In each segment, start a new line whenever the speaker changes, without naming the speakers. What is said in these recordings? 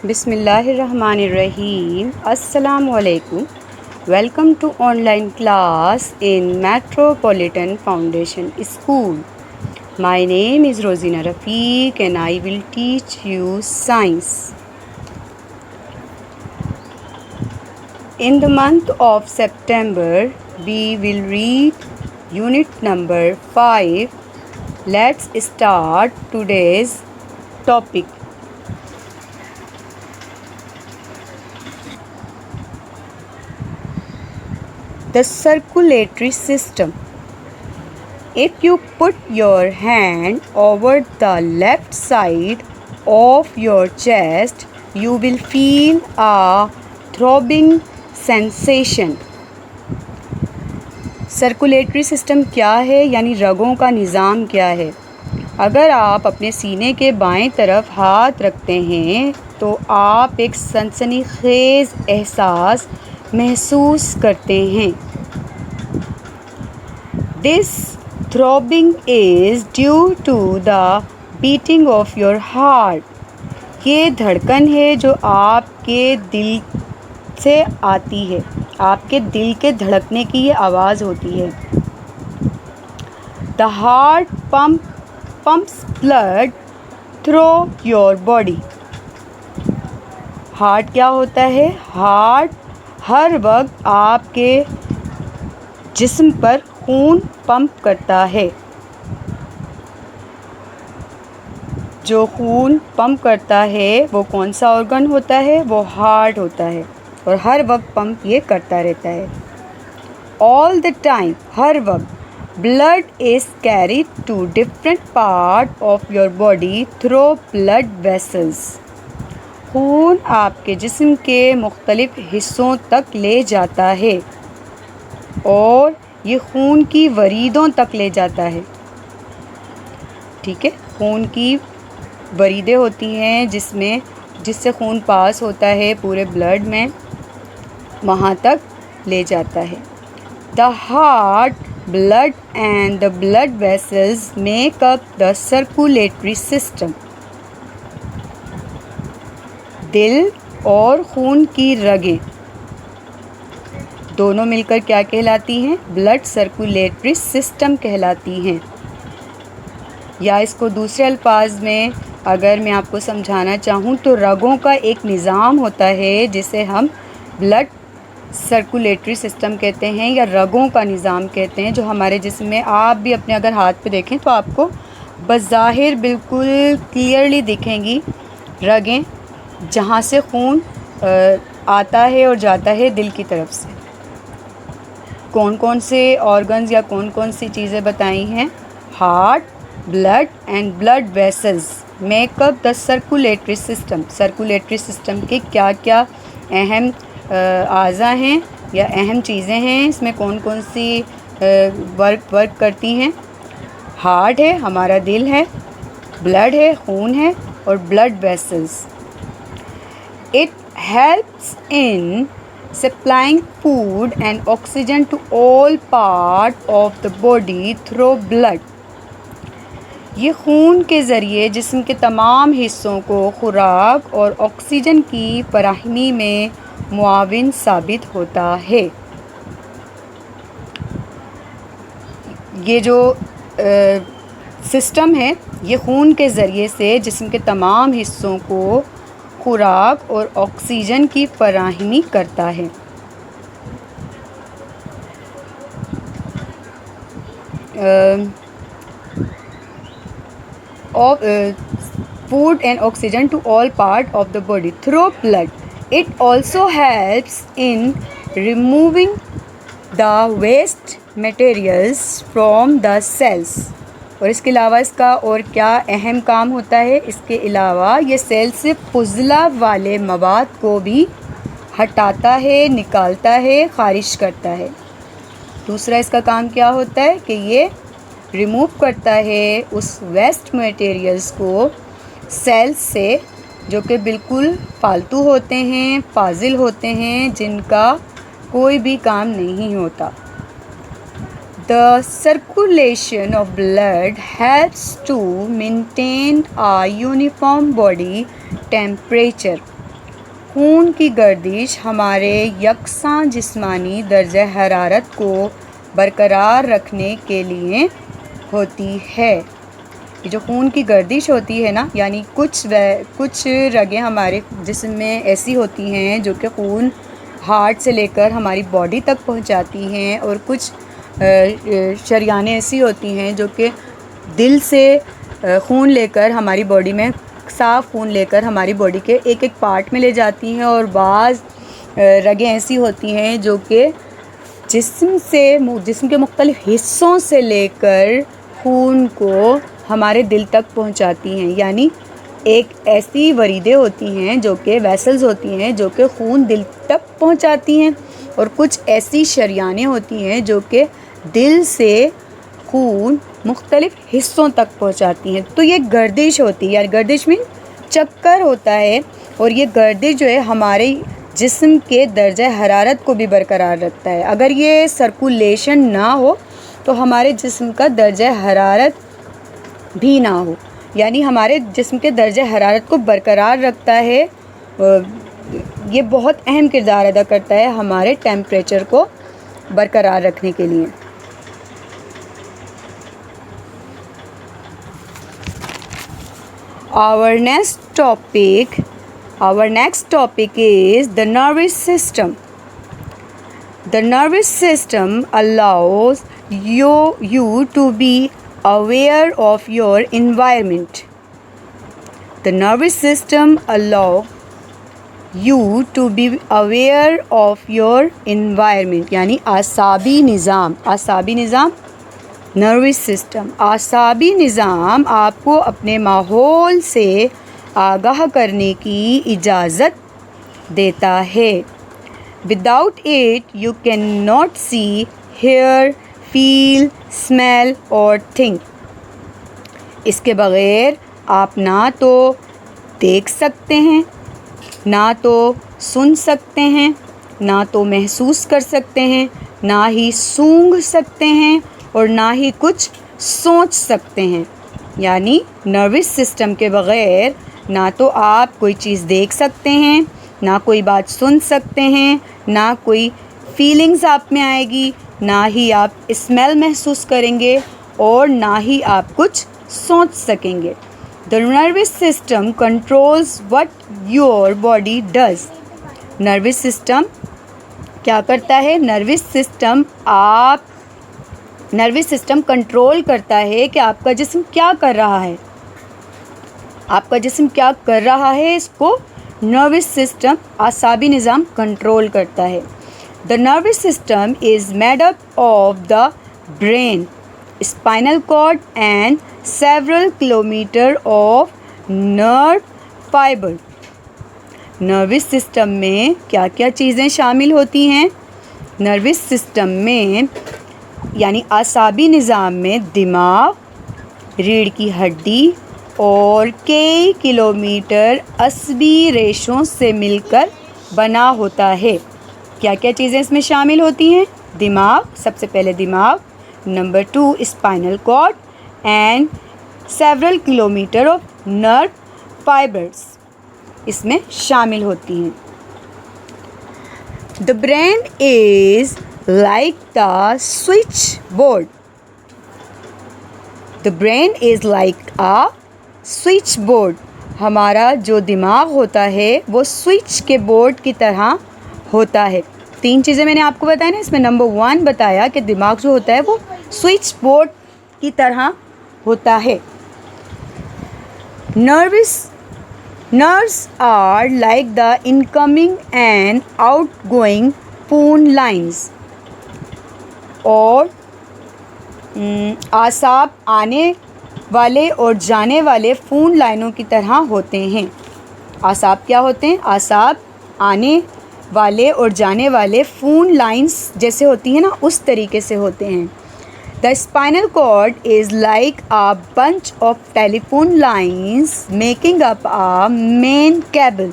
बिस्मिल्लाहिर्रहमानिर्रहीम। अस्सलामुअलैकुम। Welcome to online class in Metropolitan Foundation School. My name is Rozina Rafiq and I will teach you science. In the month of September, we will read unit number 5. Let's start today's topic. The circulatory system. If you put your hand over the left side of your chest, you will feel a throbbing sensation. Circulatory system क्या है, यानी रगों का निज़ाम क्या है। अगर आप अपने सीने के बाएं तरफ हाथ रखते हैं तो आप एक सनसनीखेज़ एहसास महसूस करते हैं। This throbbing is due to the beating of your heart. ये धड़कन है जो आपके दिल से आती है, आपके दिल के धड़कने की ये आवाज़ होती है। The heart pumps blood through your body. Heart क्या होता है? हार्ट हर वक्त आपके जिस्म पर खून पंप करता है। जो खून पंप करता है वो कौन सा ऑर्गन होता है? वो हार्ट होता है, और हर वक्त पंप ये करता रहता है। ऑल द टाइम, हर वक्त। Blood is carried to different part of your body through blood vessels. खून आपके जिस्म के मुख्तलिफ हिस्सों तक ले जाता है और ये खून की वरीदों तक ले जाता है। ठीक है, खून की वरीदें होती हैं जिससे खून पास होता है पूरे ब्लड में, वहाँ तक ले जाता है। The heart, blood and the blood vessels make up the circulatory system. दिल और खून की रगें दोनों मिलकर क्या कहलाती हैं? ब्लड सर्कुलेटरी सिस्टम कहलाती हैं। या इसको दूसरे अल्फाज में अगर मैं आपको समझाना चाहूँ तो रगों का एक निज़ाम होता है जिसे हम ब्लड सर्कुलेटरी सिस्टम कहते हैं या रगों का निज़ाम कहते हैं, जो हमारे जिस्म में आप भी अपने अगर हाथ पे देखें तो आपको बज़ाहिर बिल्कुल क्लियरली दिखेंगी रगें, जहाँ से खून आता है और जाता है दिल की तरफ से। कौन कौन से ऑर्गन्स या कौन कौन सी चीज़ें बताई हैं? Heart, blood and blood vessels make up the circulatory system. Circulatory system के क्या क्या अहम आज़ा हैं या अहम चीज़ें हैं, इसमें कौन कौन सी वर्क करती हैं? हार्ट है, हमारा दिल है, ब्लड है, खून है, और blood vessels. It helps in supplying food and oxygen to all part of the body through blood. ये खून के ज़रिए जिस्म के तमाम हिस्सों को खुराक और ऑक्सीजन की फराहमी में मुआविन साबित होता है। ये जो सिस्टम है ये खून के ज़रिए से जिस्म के तमाम हिस्सों को खुराक और ऑक्सीजन की फराहमी करता है। Food and oxygen to all part of the body through blood. It also helps in removing the waste materials from the cells. और इसके अलावा इसका और क्या अहम काम होता है? इसके अलावा ये सेल से फुजला वाले मवाद को भी हटाता है, निकालता है, ख़ारिज करता है। दूसरा इसका काम क्या होता है कि ये रिमूव करता है उस वेस्ट मटेरियल्स को सेल्स से जो कि बिल्कुल फालतू होते हैं, फाजिल होते हैं, जिनका कोई भी काम नहीं होता। The circulation of blood helps to maintain a uniform body temperature. खून की गर्दिश हमारे यकसां जिस्मानी दर्जे हरारत को बरकरार रखने के लिए होती है। ये जो खून की गर्दिश होती है ना, यानी कुछ रगें हमारे जिस्म में ऐसी होती हैं जो कि खून हार्ट से लेकर हमारी बॉडी तक पहुंचाती हैं, और कुछ शरियानें ऐसी होती हैं जो कि दिल से खून लेकर हमारी बॉडी में, साफ़ खून लेकर हमारी बॉडी के एक एक पार्ट में ले जाती हैं, और बाज़ रगें ऐसी होती हैं जो कि जिस्म के मुख्तलिफ़ हिस्सों से लेकर खून को हमारे दिल तक पहुंचाती हैं। यानी एक ऐसी वरीदे होती हैं जो कि वेसल्स होती हैं जो कि खून दिल तक पहुंचाती हैं, और कुछ ऐसी शरियानें होती हैं जो कि दिल से खून मुख्तलिफ़ हिस्सों तक पहुंचाती हैं। तो ये गर्दिश होती है, यार गर्दिश में चक्कर होता है, और ये गर्दिश जो है हमारे जिस्म के दर्जा हरारत को भी बरकरार रखता है। अगर ये सर्कुलेशन ना हो तो हमारे जिस्म का दर्जा हरारत भी ना हो, यानी हमारे जिस्म के दर्जे हरारत को बरकरार रखता है। ये बहुत अहम किरदार अदा करता है हमारे टेम्परेचर को बरकरार रखने के लिए। Our next topic is the nervous system. The nervous system allows you to be aware of your environment. The nervous system allows you to be aware of your environment. यानी आसाबी निज़ाम नर्वस सिस्टम, आसाबी निज़ाम आपको अपने माहौल से आगाह करने की इजाज़त देता है। Without it you cannot see, hear, feel, smell और think. इसके बग़ैर आप ना तो देख सकते हैं, ना तो सुन सकते हैं, ना तो महसूस कर सकते हैं, ना ही सूंघ सकते हैं, और ना ही कुछ सोच सकते हैं। यानी नर्वस सिस्टम के बग़ैर ना तो आप कोई चीज़ देख सकते हैं, ना कोई बात सुन सकते हैं, ना कोई फीलिंग्स आप में आएगी, ना ही आप स्मेल महसूस करेंगे, और ना ही आप कुछ सोच सकेंगे। The nervous system controls what your body does. Nervous system क्या करता है? नर्वस सिस्टम कंट्रोल करता है कि आपका जिस्म क्या कर रहा है। आपका जिस्म क्या कर रहा है, इसको नर्वस सिस्टम, आसाबी निज़ाम कंट्रोल करता है। The nervous system is made up of the brain, spinal cord and several kilometre of nerve fibre. Nervous system में क्या क्या चीज़ें शामिल होती हैं? नर्वस सिस्टम में यानी आसाबी निज़ाम में दिमाग, रीढ़ की हड्डी और कई किलोमीटर असबी रेशों से मिलकर बना होता है। क्या क्या चीज़ें इसमें शामिल होती हैं? दिमाग, सबसे पहले दिमाग, number 2 spinal cord and several kilometre of nerve fibres इसमें शामिल होती हैं। The brain is like the switchboard. The brain is like a switchboard. हमारा जो दिमाग होता है वो स्विच के बोर्ड की तरह होता है। 3 चीज़ें मैंने आपको बताई ना, इसमें नंबर 1 बताया कि दिमाग जो होता है वो स्विच बोर्ड की तरह होता है। Nerves are like the incoming and outgoing phone lines. और आसाब आने वाले और जाने वाले फ़ोन लाइनों की तरह होते हैं। आसाब क्या होते हैं? आसाब आने वाले और जाने वाले फ़ोन लाइंस जैसे होती हैं ना, उस तरीके से होते हैं। The spinal cord is like a bunch of telephone lines making up a main cable.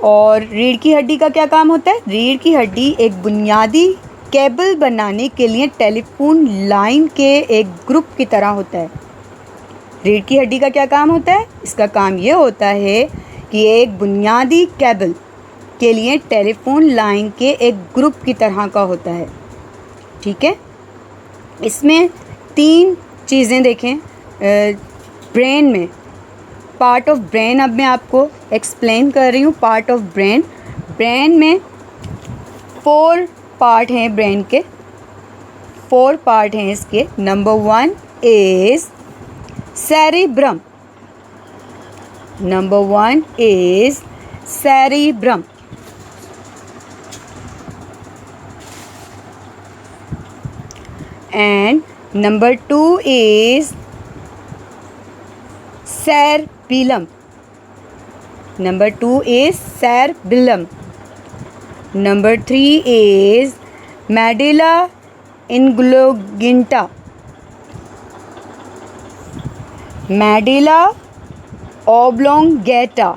और रीढ़ की हड्डी का क्या काम होता है? रीढ़ की हड्डी एक बुनियादी केबल बनाने के लिए टेलीफोन लाइन के एक ग्रुप की तरह होता है। रीढ़ की हड्डी का क्या काम होता है? इसका काम ये होता है कि एक बुनियादी केबल के लिए टेलीफोन लाइन के एक ग्रुप की तरह का होता है। ठीक है, इसमें 3 चीज़ें देखें ब्रेन में। पार्ट ऑफ ब्रेन अब मैं आपको एक्सप्लेन कर रही हूँ। पार्ट ऑफ ब्रेन, ब्रेन में 4 पार्ट हैं। ब्रेन के 4 पार्ट हैं इसके। Number 1 is cerebrum. Number 1 is cerebrum. And number 2 is cerebellum. Number 2 is cerebellum. Number 3 is medulla oblongata. Medulla oblongata.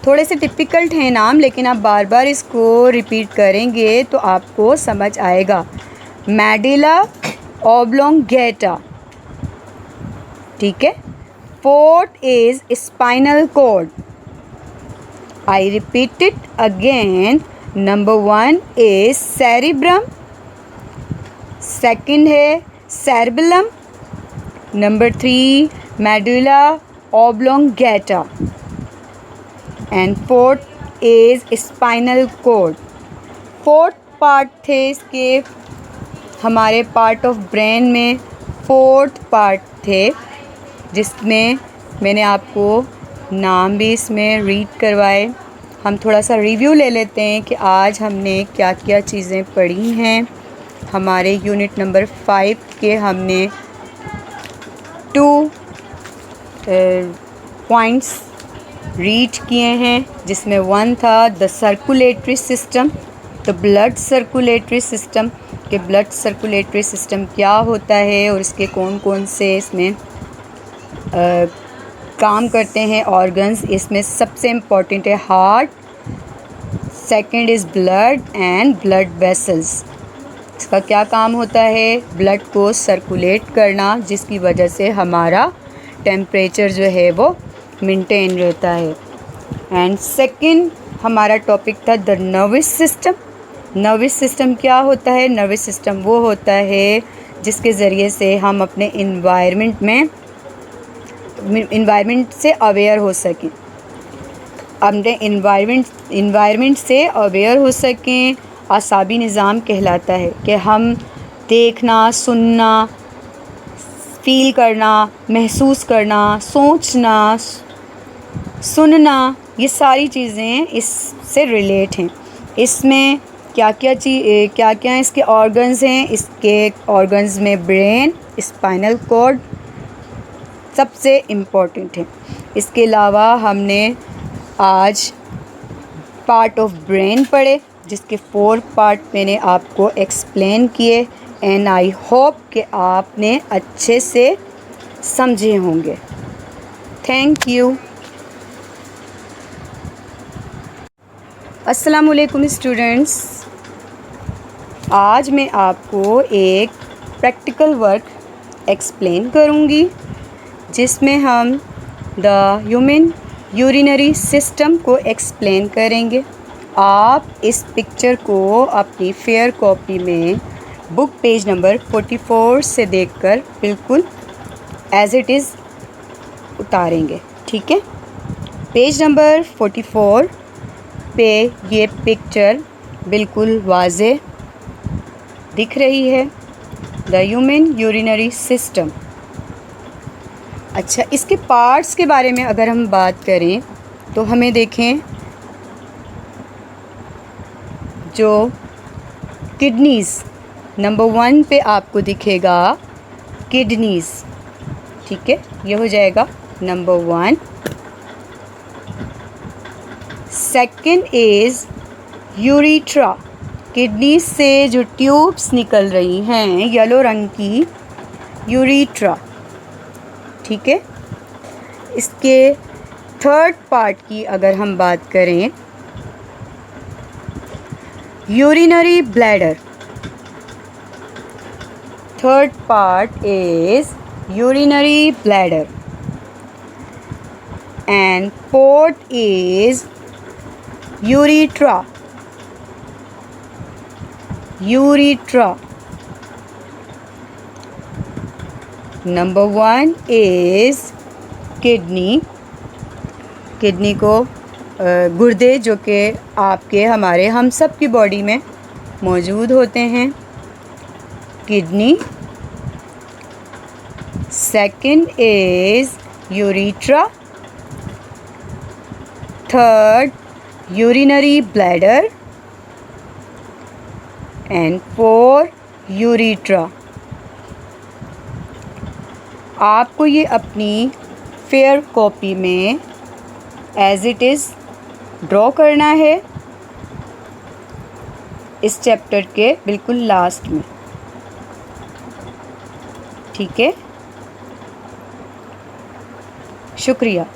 थोड़े से डिफ़िकल्ट हैं नाम, लेकिन आप बार बार इसको रिपीट करेंगे तो आपको समझ आएगा। Medulla oblongata. ठीक है। 4th is spinal cord. I repeat it again. Number 1 is cerebrum, second है cerebellum, number 3 medulla oblongata and 4th is spinal cord. 4th part थे इसके हमारे पार्ट ऑफ ब्रेन में। 4th पार्ट थे जिसमें मैंने आपको नाम भी इसमें रीड करवाए। हम थोड़ा सा रिव्यू ले लेते हैं कि आज हमने क्या क्या चीज़ें पढ़ी हैं। हमारे यूनिट नंबर 5 के हमने 2 पॉइंट्स रीड किए हैं, जिसमें 1 था the circulatory system, the blood circulatory system कि ब्लड सर्कुलेटरी सिस्टम क्या होता है और इसके कौन कौन से इसमें काम करते हैं ऑर्गन्स। इसमें सबसे इम्पॉर्टेंट है heart, second is blood and blood vessels. इसका क्या काम होता है? ब्लड को सर्कुलेट करना, जिसकी वजह से हमारा टेम्परेचर जो है वो मेंटेन रहता है। एंड सेकंड हमारा टॉपिक था the nervous system. Nervous system क्या होता है? नर्वस सिस्टम वो होता है जिसके ज़रिए से हम अपने इन्वायरमेंट से अवेयर हो सकें, अपने इन्वायरमेंट से अवेयर हो सकें। आसाबी निज़ाम कहलाता है कि हम देखना, सुनना, फील करना, महसूस करना, सोचना, सुनना, ये सारी चीज़ें इससे रिलेट हैं। इसमें क्या क्या इसके ऑर्गन्स हैं? इसके ऑर्गन्स में ब्रेन, स्पाइनल कॉर्ड सबसे इम्पॉर्टेंट है। इसके अलावा हमने आज पार्ट ऑफ ब्रेन पढ़े, जिसके 4 पार्ट मैंने आपको एक्सप्लेन किए। एंड आई होप कि आपने अच्छे से समझे होंगे। Thank you. अस्सलाम वालेकुम स्टूडेंट्स। आज मैं आपको एक प्रैक्टिकल वर्क एक्सप्लेन करूंगी, जिसमें हम द ह्यूमन यूरिनरी सिस्टम को एक्सप्लेन करेंगे। आप इस पिक्चर को अपनी फेयर कॉपी में बुक पेज नंबर 44 से देखकर बिल्कुल एज इट इज़ उतारेंगे। ठीक है, पेज नंबर 44 पे ये पिक्चर बिल्कुल वाज़े दिख रही है, द ह्यूमन यूरिनरी सिस्टम। अच्छा, इसके पार्ट्स के बारे में अगर हम बात करें तो हमें देखें, जो किडनीज़ नंबर 1 पे आपको दिखेगा किडनीज़। ठीक है, ये हो जाएगा number 1। Second is urethra. Kidney से जो ट्यूब्स निकल रही हैं येलो रंग की, यूरिथ्रा। ठीक है, इसके 3rd पार्ट की अगर हम बात करें, urinary bladder. 3rd part is urinary bladder and 4th is urethra, urethra. Number 1 is kidney. Kidney को गुर्दे जो कि आपके हमारे हम सब की बॉडी में मौजूद होते हैं, kidney. Second is urethra. Third urinary bladder and 4 urethra. आपको ये अपनी फेयर कॉपी में एज इट इज़ ड्रॉ करना है इस चैप्टर के बिल्कुल लास्ट में, ठीक है। शुक्रिया।